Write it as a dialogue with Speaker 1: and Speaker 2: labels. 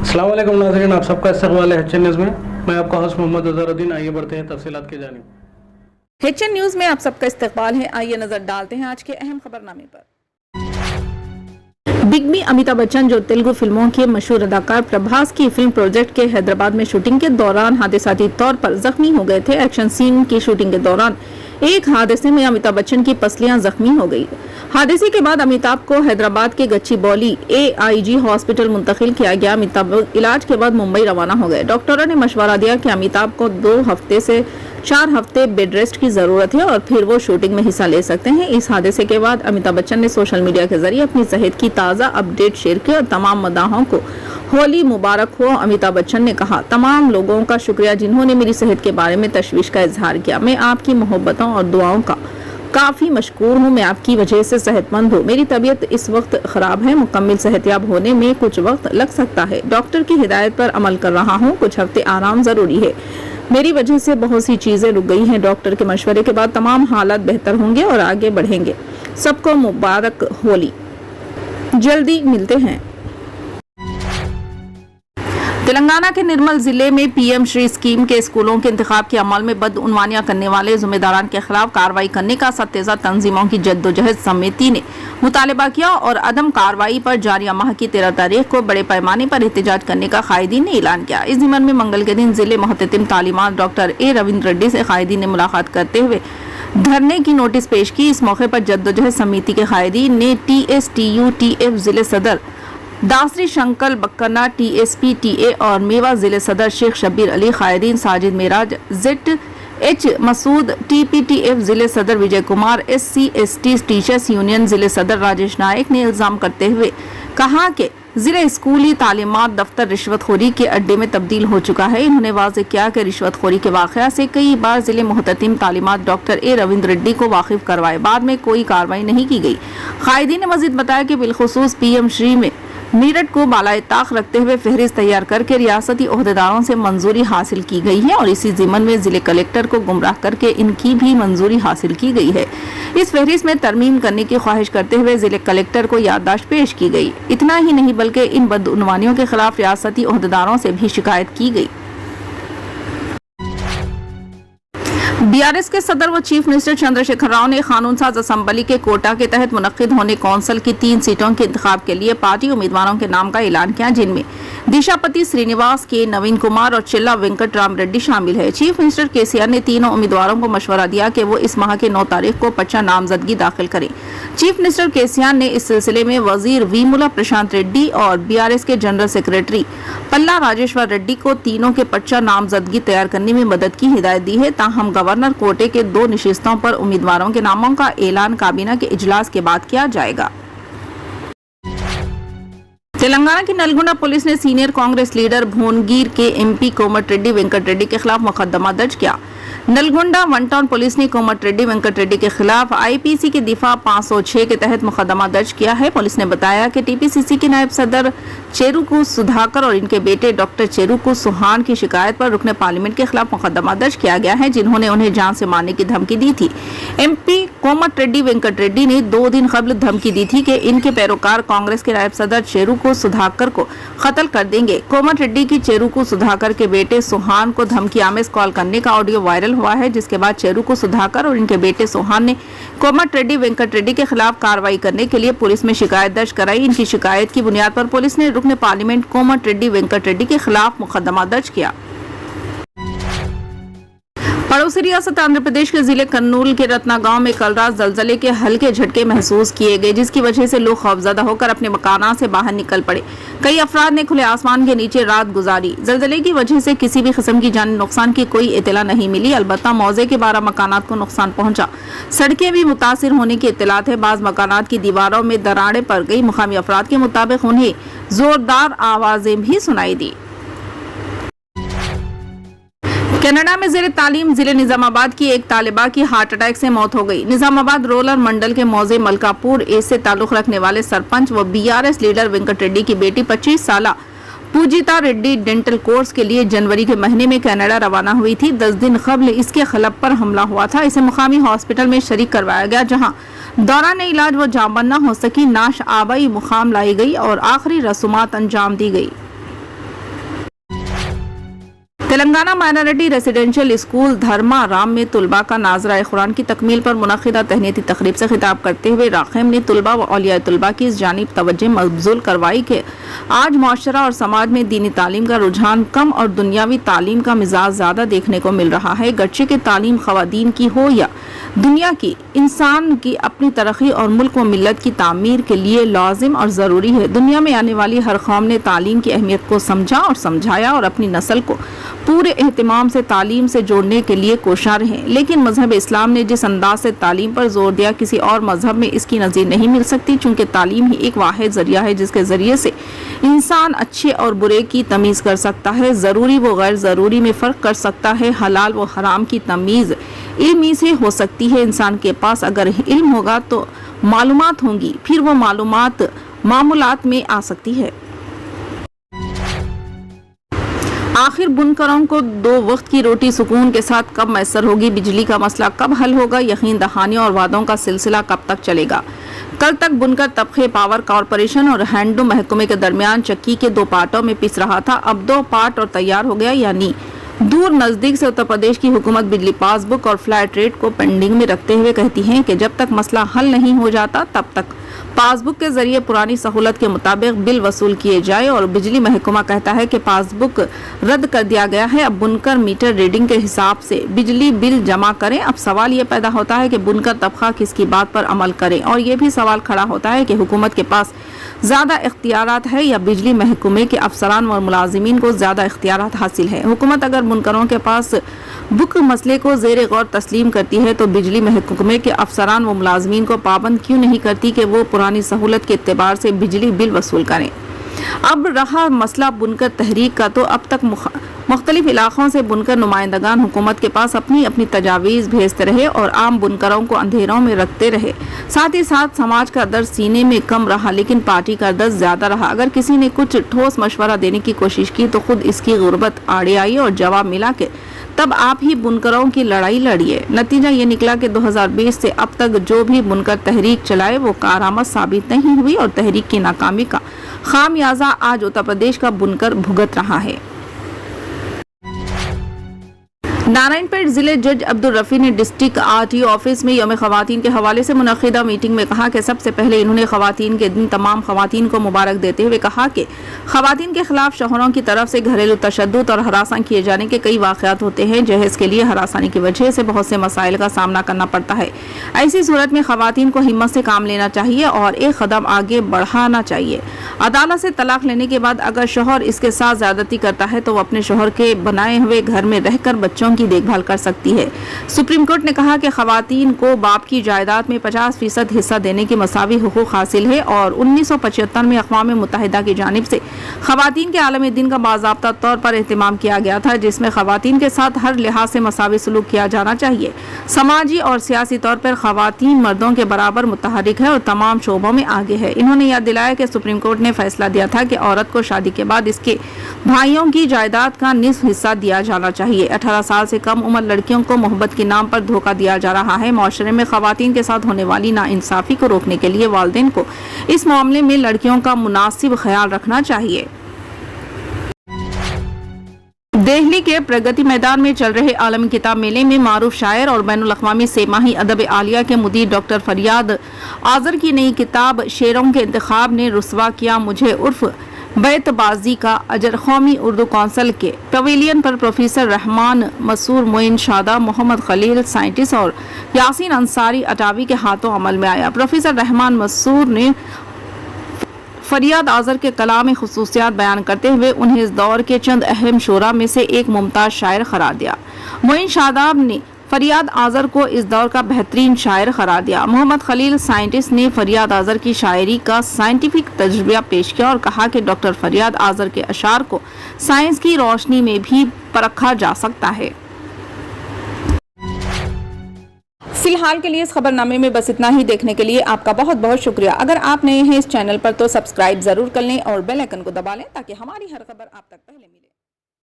Speaker 1: अस्सलाम वालेकुम नाज़रीन, आप सबका इस्तक़बाल है HN न्यूज़ में। मैं आपका होस्ट मोहम्मद अज़हरुद्दीन। आइए बढ़ते हैं तफसीलात की जानिब।
Speaker 2: HN न्यूज़ में आप सबका इस्तक़बाल है। आइए नजर डालते हैं आज के अहम खबरनामे पर। बिग बी अमिताभ बच्चन, जो तेलुगु फिल्मों के मशहूर अदाकार प्रभास की फिल्म प्रोजेक्ट के हैदराबाद में शूटिंग के दौरान हादसाती तौर पर जख्मी हो गए थे। एक्शन सीन की शूटिंग के दौरान एक हादसे में अमिताभ बच्चन की पसलियां जख्मी हो गई। हादसे के बाद अमिताभ को हैदराबाद के गच्चीबौली AIG हॉस्पिटल मुंतकिल किया गया। अमिताभ इलाज के बाद मुंबई रवाना हो गए। डॉक्टरों ने मशवरा दिया कि अमिताभ को 2 हफ्ते से 4 हफ्ते बेड रेस्ट की जरूरत है और फिर वो शूटिंग में हिस्सा ले सकते हैं। इस हादसे के बाद अमिताभ बच्चन ने सोशल मीडिया के जरिए अपनी सेहत की ताज़ा अपडेट शेयर की और तमाम मदाहों को होली मुबारक हो। अमिताभ बच्चन ने कहा, तमाम लोगों का शुक्रिया जिन्होंने मेरी सेहत के बारे में तशवीश का इजहार किया। मैं आपकी मोहब्बतों और दुआओं का काफ़ी मशकूर हूँ। मैं आपकी वजह से सेहतमंद हूँ। मेरी तबीयत इस वक्त ख़राब है। मुकम्मल सेहतयाब होने में कुछ वक्त लग सकता है। डॉक्टर की हिदायत पर अमल कर रहा हूँ। कुछ हफ्ते आराम ज़रूरी है। मेरी वजह से बहुत सी चीज़ें रुक गई हैं। डॉक्टर के मशवरे के बाद तमाम हालात बेहतर होंगे और आगे बढ़ेंगे। सबको मुबारक होली। जल्दी मिलते हैं। तेलंगाना के निर्मल जिले में PM श्री स्कीम के स्कूलों के इंतखाब के अमल में बदउनवानियां करने वाले जिम्मेदारान के खिलाफ कार्रवाई करने का सत्तेजा तंजीमों की जद्दोजहद समिति ने मुतालबा किया और अदम कार्रवाई पर जारिया माह की 13 तारीख को बड़े पैमाने पर एहतजाज करने का कायदीन ने ऐलान किया। इस ज़िम्मन में मंगल के दिन जिले मुहततिम तालीमात डॉक्टर A रविंद्र रेड्डी से कायदीन ने मुलाकात करते हुए धरने की नोटिस पेश की। इस मौके पर जद्दोजहद समिति के कायदीन ने TSTUTF जिले सदर दासरी शंकल बक्कना TSPTA और मेवा जिले सदर शेख शब्बीर अली, कायदीन साजिद मेराज, ZH मसूद, TPTF जिले सदर Vijay Kumar, SC/ST teachers union जिले सदर राजेश नायक ने इल्जाम करते हुए कहा कि जिला स्कूली तालीमात दफ्तर रिश्वतखोरी के अड्डे में तब्दील हो चुका है। इन्होंने वाज़ेह किया कि रिश्वतखोरी के वाक़या से कई बार जिले मुहततिम तालीमात डॉक्टर A रविंद्र रेड्डी को वाकिफ करवाए, बाद में कोई कार्रवाई नहीं की गई। कायदीन ने मजीद बताया कि बिलखुसूस PM श्री में मीरठ को बालाए ताक रखते हुए फहरिस्त तैयार करके रियासती ओहदेदारों से मंजूरी हासिल की गई है और इसी ज़िम्मन में जिले कलेक्टर को गुमराह करके इनकी भी मंजूरी हासिल की गई है। इस फहरिस्त में तरमीम करने की ख्वाहिश करते हुए जिले कलेक्टर को याददाश्त पेश की गई। इतना ही नहीं बल्कि इन बदउनवानियों के खिलाफ रियासती ओहदेदारों से भी शिकायत की गई। BRS के सदर व चीफ मिनिस्टर चंद्रशेखर राव ने कानून साज असम्बली के कोटा के तहत मुनक्किद होने कौंसिल की 3 सीटों के इंतखाब के लिए पार्टी उम्मीदवारों के नाम का ऐलान किया, जिनमें दिशापति श्रीनिवास, के नवीन कुमार और चिल्ला वेंकट राम रेड्डी शामिल है। चीफ मिनिस्टर KCR ने तीनों उम्मीदवारों को मशवरा दिया कि वो इस माह के 9 तारीख को पर्चा नामजदगी दाखिल करें। चीफ मिनिस्टर KCR ने इस सिलसिले में वजीर वीमुला प्रशांत रेड्डी और BRS के जनरल सेक्रेटरी पल्ला राजेश्वर रेड्डी को तीनों के पर्चा नामजदगी तैयार करने में मदद की हिदायत दी है। ताहम गवर्नर कोटे के 2 निशिस्तों पर उम्मीदवारों के नामों का ऐलान काबीना के इजलास के बाद किया जाएगा। तेलंगाना की नलगुंडा पुलिस ने सीनियर कांग्रेस लीडर भुवनगिर के MP कोमट रेड्डी वेंकट रेड्डी के खिलाफ मुकदमा दर्ज किया। नलगुंडा वन टाउन पुलिस ने कोमट रेड्डी वेंकट रेड्डी के खिलाफ IPC के दिफा 506 के तहत मुकदमा दर्ज किया है। पुलिस ने बताया कि TPCC के नायब सदर चेरुकू सुधाकर और इनके बेटे डॉक्टर चेरुकू सुहान की शिकायत पर रुकने पार्लियामेंट के खिलाफ मुकदमा दर्ज किया गया है, जिन्होंने उन्हें जान से मारने की धमकी दी थी। MP कोमट रेड्डी वेंकट रेड्डी ने 2 दिन कबल धमकी दी थी कि इनके पैरोकार कांग्रेस के नायब सदर चेरुकू सुधाकर को कत्ल कर देंगे। कोमट रेड्डी की चेरुकू सुधाकर के बेटे सुहान को धमकी आमेज कॉल करने का ऑडियो वायरल हुआ है, जिसके बाद चेरुकू सुधाकर और इनके बेटे सुहान ने कोमट रेड्डी वेंकट रेड्डी के खिलाफ कार्रवाई करने के लिए पुलिस में शिकायत दर्ज कराई। इनकी शिकायत की बुनियाद पर पुलिस ने रुकने पार्लियामेंट कोमट रेड्डी वेंकट रेड्डी के खिलाफ मुकदमा दर्ज किया। पड़ोसी रियासत आंध्र प्रदेश के जिले कर्नूल के रत्ना गांव में कल रात जलजले के हल्के झटके महसूस किए गए, जिसकी वजह से लोग खौफजदा होकर अपने मकानात से बाहर निकल पड़े। कई अफराद ने खुले आसमान के नीचे रात गुजारी। जलजले की वजह से किसी भी किस्म की जानी नुकसान की कोई इत्तला नहीं मिली, अलबत्ता मौजे के 12 मकानात को नुकसान पहुंचा। सड़कें भी मुतासिर होने की इत्तलात है। बाज़ मकानात की दीवारों में दरारें पड़ गई। मुकामी अफराद के मुताबिक उन्हें जोरदार आवाजें भी सुनाई दी। कनाडा में ज़ेरे तालीम जिले निजामाबाद की एक तालिबा की हार्ट अटैक से मौत हो गई। निजामाबाद रोलर मंडल के मौजे मलकापुर ए से ताल्लुक रखने वाले सरपंच व BRS लीडर वेंकट रेड्डी की बेटी 25 साला पूजिता रेड्डी डेंटल कोर्स के लिए जनवरी के महीने में कनाडा रवाना हुई थी। 10 दिन कबल इसके खलब पर हमला हुआ था। इसे मुकामी हॉस्पिटल में शरीक करवाया गया, जहां दौरान इलाज वो जान न हो सकी। नाश आबाई मुकाम लाई गई और आखिरी रसूमात अंजाम दी गई। Telangana minority residential school Dharma Ram میں طلباء کا ناظرہ قرآن کی تکمیل پر منعقدہ تہنیتی تقریب سے خطاب کرتے ہوئے راقم نے طلباء و اولیاء طلباء کی اس جانب توجہ مبذول کروائی کہ آج معاشرہ اور سماج میں دینی تعلیم کا رجحان کم اور دنیاوی تعلیم کا مزاج زیادہ دیکھنے کو مل رہا ہے، گرچہ کہ تعلیم خواتین کی ہو یا دنیا کی، انسان کی اپنی ترقی اور ملک و ملت کی تعمیر کے لیے لازم اور ضروری ہے۔ دنیا میں آنے والی ہر قوم نے تعلیم کی اہمیت کو سمجھا اور سمجھایا اور اپنی نسل کو پورے اہتمام سے تعلیم سے جوڑنے کے لیے کوشاں رہے، لیکن مذہب اسلام نے جس انداز سے تعلیم پر زور دیا کسی اور مذہب میں اس کی نظیر نہیں مل سکتی، چونکہ تعلیم ہی ایک واحد ذریعہ ہے جس کے ذریعے سے انسان اچھے اور برے کی تمیز کر سکتا ہے، ضروری و غیر ضروری میں فرق کر سکتا ہے، حلال و حرام کی تمیز علم ہی سے ہو سکتی ہے۔ انسان کے پاس اگر علم ہوگا تو معلومات ہوں گی، پھر وہ معلومات معمولات میں آ سکتی ہے۔ آخر بنکروں کو 2 وقت کی روٹی سکون کے ساتھ کب میسر ہوگی؟ بجلی کا مسئلہ کب حل ہوگا؟ یقین دہانیوں اور وعدوں کا سلسلہ کب تک چلے گا؟ کل تک بنکر طبقے پاور کارپوریشن اور ہینڈلوم محکمے کے درمیان چکی کے 2 پارٹوں میں پس رہا تھا، اب 2 پارٹ اور تیار ہو گیا، یعنی دور نزدیک سے اتر پردیش کی حکومت بجلی پاس بک اور فلیٹ ریٹ کو پینڈنگ میں رکھتے ہوئے کہتی ہیں کہ جب تک مسئلہ حل نہیں ہو جاتا تب تک پاس بک کے ذریعے پرانی سہولت کے مطابق بل وصول کیے جائے، اور بجلی محکمہ کہتا ہے کہ پاس بک رد کر دیا گیا ہے، اب بنکر میٹر ریڈنگ کے حساب سے بجلی بل جمع کریں۔ اب سوال یہ پیدا ہوتا ہے کہ بنکر طبقہ کس کی بات پر عمل کرے، اور یہ بھی سوال کھڑا ہوتا ہے کہ حکومت کے پاس زیادہ اختیارات ہے یا بجلی محکمے کے افسران اور ملازمین کو زیادہ اختیارات حاصل ہے۔ حکومت اگر بنکروں کے پاس بک مسئلے کو زیر غور تسلیم کرتی ہے تو بجلی محکمے کے افسران و ملازمین کو پابند کیوں نہیں کرتی کہ وہ پرانی سہولت کے اعتبار سے بجلی بل وصول کریں؟ اب رہا مسئلہ بنکر تحریک کا، تو اب تک مختلف علاقوں سے بنکر نمائندگان حکومت کے پاس اپنی تجاویز بھیجتے رہے اور عام بنکروں کو اندھیروں میں رکھتے رہے، ساتھ ہی ساتھ سماج کا درد سینے میں کم رہا لیکن پارٹی کا درد زیادہ رہا۔ اگر کسی نے کچھ ٹھوس مشورہ دینے کی کوشش کی تو خود اس کی غربت آڑے آئی اور جواب ملا کہ تب آپ ہی بنکروں کی لڑائی لڑیے۔ نتیجہ یہ نکلا کہ 2020 سے اب تک جو بھی بنکر تحریک چلائے وہ کارآمد ثابت نہیں ہوئی، اور تحریک کی ناکامی کا خامیازہ آج اتر پردیش کا بنکر بھگت رہا ہے۔ نارائن پیٹ ضلع جج عبدالرفیع نے ڈسٹرکٹ RTO آفس میں یوم خواتین کے حوالے سے منعقدہ میٹنگ میں کہا کہ سب سے پہلے انہوں نے خواتین کے دن تمام خواتین کو مبارک دیتے ہوئے کہا کہ خواتین کے خلاف شوہروں کی طرف سے گھریلو تشدد اور ہراساں کیے جانے کے کئی واقعات ہوتے ہیں، جہیز کے لیے ہراسانی کی وجہ سے بہت سے مسائل کا سامنا کرنا پڑتا ہے۔ ایسی صورت میں خواتین کو ہمت سے کام لینا چاہیے اور ایک قدم آگے بڑھانا چاہیے۔ عدالت سے طلاق لینے کے بعد اگر شوہر اس کے ساتھ زیادتی کرتا ہے تو وہ اپنے شوہر کے بنائے ہوئے گھر میں رہ کر بچوں کی دیکھ بھال کر سکتی ہے۔ سپریم کورٹ نے کہا کہ خواتین کو باپ کی جائیداد میں 50% حصہ دینے کی مساوی حقوق حاصل ہے، اور 1975 میں اقوام متحدہ کی جانب سے خواتین کے عالمی دن کا باضابطہ طور پر اہتمام کیا گیا تھا، جس میں خواتین کے ساتھ ہر لحاظ سے مساوی سلوک کیا جانا چاہیے۔ سماجی اور سیاسی طور پر خواتین مردوں کے برابر متحرک ہے اور تمام شعبوں میں آگے ہے۔ انہوں نے یاد دلایا کہ سپریم کورٹ نے فیصلہ دیا تھا کہ عورت کو شادی کے بعد اس کے بھائیوں کی جائیداد کا نصف حصہ دیا جانا چاہیے۔ 18 سال سے کم عمر لڑکیوں کو محبت کے نام پر دھوکہ دیا جا رہا ہے۔ معاشرے میں خواتین کے ساتھ ہونے والی ناانصافی کو روکنے کے لیے والدین کو اس معاملے میں لڑکیوں کا مناسب خیال رکھنا چاہیے۔ دہلی کے پرگتی میدان میں چل رہے عالمی کتاب میلے میں معروف شاعر اور بین الاقوامی سہ ماہی ادب عالیہ کے مدیر ڈاکٹر فریاد آذر کی نئی کتاب شعروں کے انتخاب نے رسوا کیا مجھے عرف بیت بازی کا اجر۔ قومی اردو کونسل کے پویلین پر پروفیسر رحمان مسرور، معین شاداب، محمد خلیل سائنٹسٹ اور یاسین انصاری اٹاوی کے ہاتھوں عمل میں آیا۔ پروفیسر رحمان مسرور نے فریاد آذر کے کلام خصوصیات بیان کرتے ہوئے انہیں اس دور کے چند اہم شعراء میں سے ایک ممتاز شاعر قرار دیا۔ معین شاداب نے فریاد آذر کو اس دور کا بہترین شاعر قرار دیا۔ محمد خلیل سائنٹسٹ نے فریاد آذر کی شاعری کا سائنٹیفک تجربہ پیش کیا اور کہا کہ ڈاکٹر فریاد آذر کے اشعار کو سائنس کی روشنی میں بھی پرکھا جا سکتا ہے۔ فی الحال کے لیے اس خبر نامے میں بس اتنا ہی۔ دیکھنے کے لیے آپ کا بہت بہت شکریہ۔ اگر آپ نئے ہیں اس چینل پر تو سبسکرائب ضرور کر لیں اور بیل آئیکن کو دبا لیں تاکہ ہماری ہر خبر آپ تک پہلے ملے۔